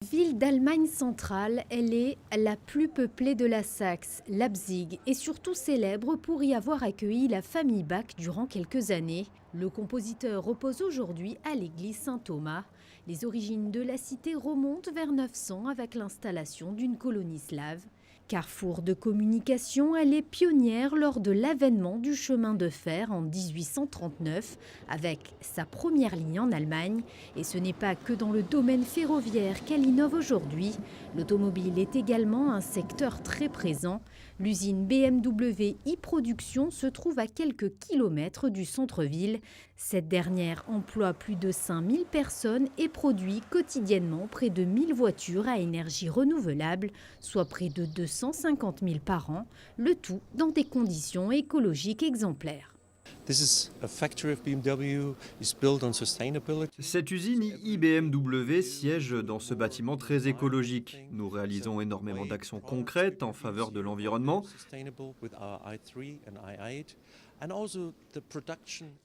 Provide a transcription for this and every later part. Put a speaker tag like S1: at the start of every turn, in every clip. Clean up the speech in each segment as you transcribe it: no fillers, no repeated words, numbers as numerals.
S1: Ville d'Allemagne centrale, elle est la plus peuplée de la Saxe. Leipzig est surtout célèbre pour y avoir accueilli la famille Bach durant quelques années. Le compositeur repose aujourd'hui à l'église Saint-Thomas. Les origines de la cité remontent vers 900 avec l'installation d'une colonie slave. Carrefour de communication, elle est pionnière lors de l'avènement du chemin de fer en 1839 avec sa première ligne en Allemagne. Et ce n'est pas que dans le domaine ferroviaire qu'elle innove aujourd'hui. L'automobile est également un secteur très présent. L'usine BMW e-Production se trouve à quelques kilomètres du centre-ville. Cette dernière emploie plus de 5000 personnes et produit quotidiennement près de 1000 voitures à énergie renouvelable, soit près de 250 000 par an, le tout dans des conditions écologiques exemplaires.
S2: Cette usine IBMW siège dans ce bâtiment très écologique. Nous réalisons énormément d'actions concrètes en faveur de l'environnement.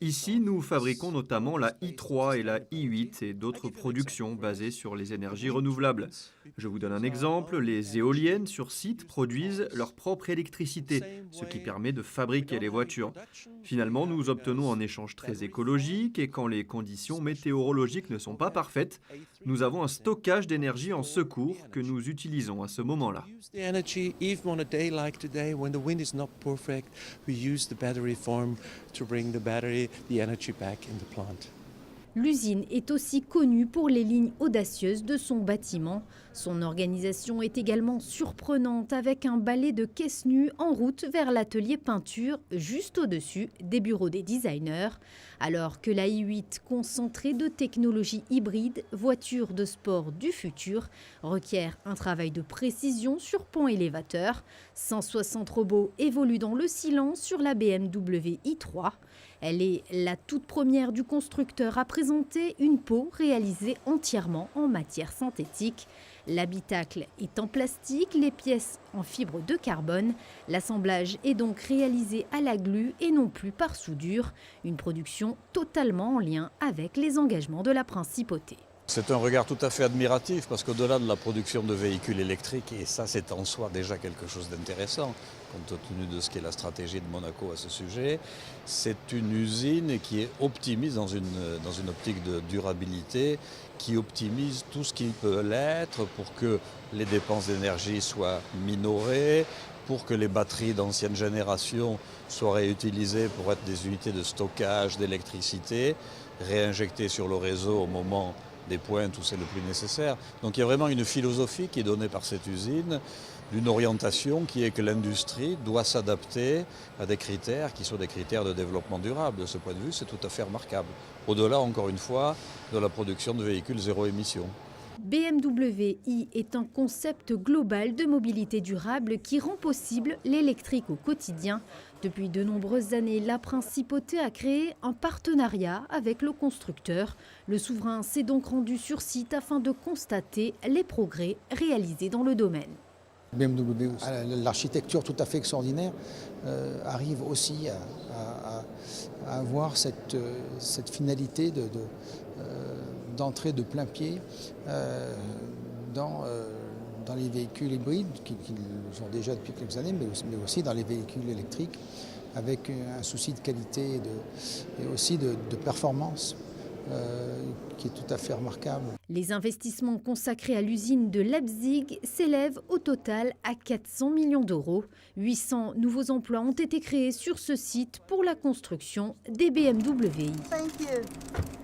S2: Ici, nous fabriquons notamment la i3 et la i8 et d'autres productions basées sur les énergies renouvelables. Je vous donne un exemple, les éoliennes sur site produisent leur propre électricité, ce qui permet de fabriquer les voitures. Finalement, nous obtenons un échange très écologique et quand les conditions météorologiques ne sont pas parfaites, nous avons un stockage d'énergie en secours que nous utilisons à ce moment-là.
S1: L'usine est aussi connue pour les lignes audacieuses de son bâtiment. Son organisation est également surprenante avec un balai de caisses nues en route vers l'atelier peinture juste au-dessus des bureaux des designers. Alors que la i8, concentrée de technologies hybrides, voiture de sport du futur, requiert un travail de précision sur pont élévateur. 160 robots évoluent dans le silence sur la BMW i3. Elle est la toute première du constructeur à présenter une peau réalisée entièrement en matière synthétique. L'habitacle est en plastique, les pièces en fibre de carbone. L'assemblage est donc réalisé à la glu et non plus par soudure. Une production totalement en lien avec les engagements de la principauté.
S3: C'est un regard tout à fait admiratif parce qu'au-delà de la production de véhicules électriques, et ça c'est en soi déjà quelque chose d'intéressant, compte tenu de ce qu'est la stratégie de Monaco à ce sujet, c'est une usine qui est optimiste dans une optique de durabilité, qui optimise tout ce qui peut l'être pour que les dépenses d'énergie soient minorées, pour que les batteries d'ancienne génération soient réutilisées pour être des unités de stockage d'électricité, réinjectées sur le réseau au moment des pointes où c'est le plus nécessaire. Donc il y a vraiment une philosophie qui est donnée par cette usine, d'une orientation qui est que l'industrie doit s'adapter à des critères qui sont des critères de développement durable. De ce point de vue, c'est tout à fait remarquable. Au-delà, encore une fois, de la production de véhicules zéro émission.
S1: BMW i est un concept global de mobilité durable qui rend possible l'électrique au quotidien. Depuis de nombreuses années, la principauté a créé un partenariat avec le constructeur. Le souverain s'est donc rendu sur site afin de constater les progrès réalisés dans le domaine.
S4: BMW, l'architecture tout à fait extraordinaire, arrive aussi à avoir cette finalité d'entrer de plein pied dans les véhicules hybrides, qui le sont déjà depuis quelques années, mais aussi dans les véhicules électriques, avec un souci de qualité et aussi de performance. Qui est tout à fait remarquable.
S1: Les investissements consacrés à l'usine de Leipzig s'élèvent au total à 400 millions d'euros. 800 nouveaux emplois ont été créés sur ce site pour la construction des BMW.
S5: Thank you.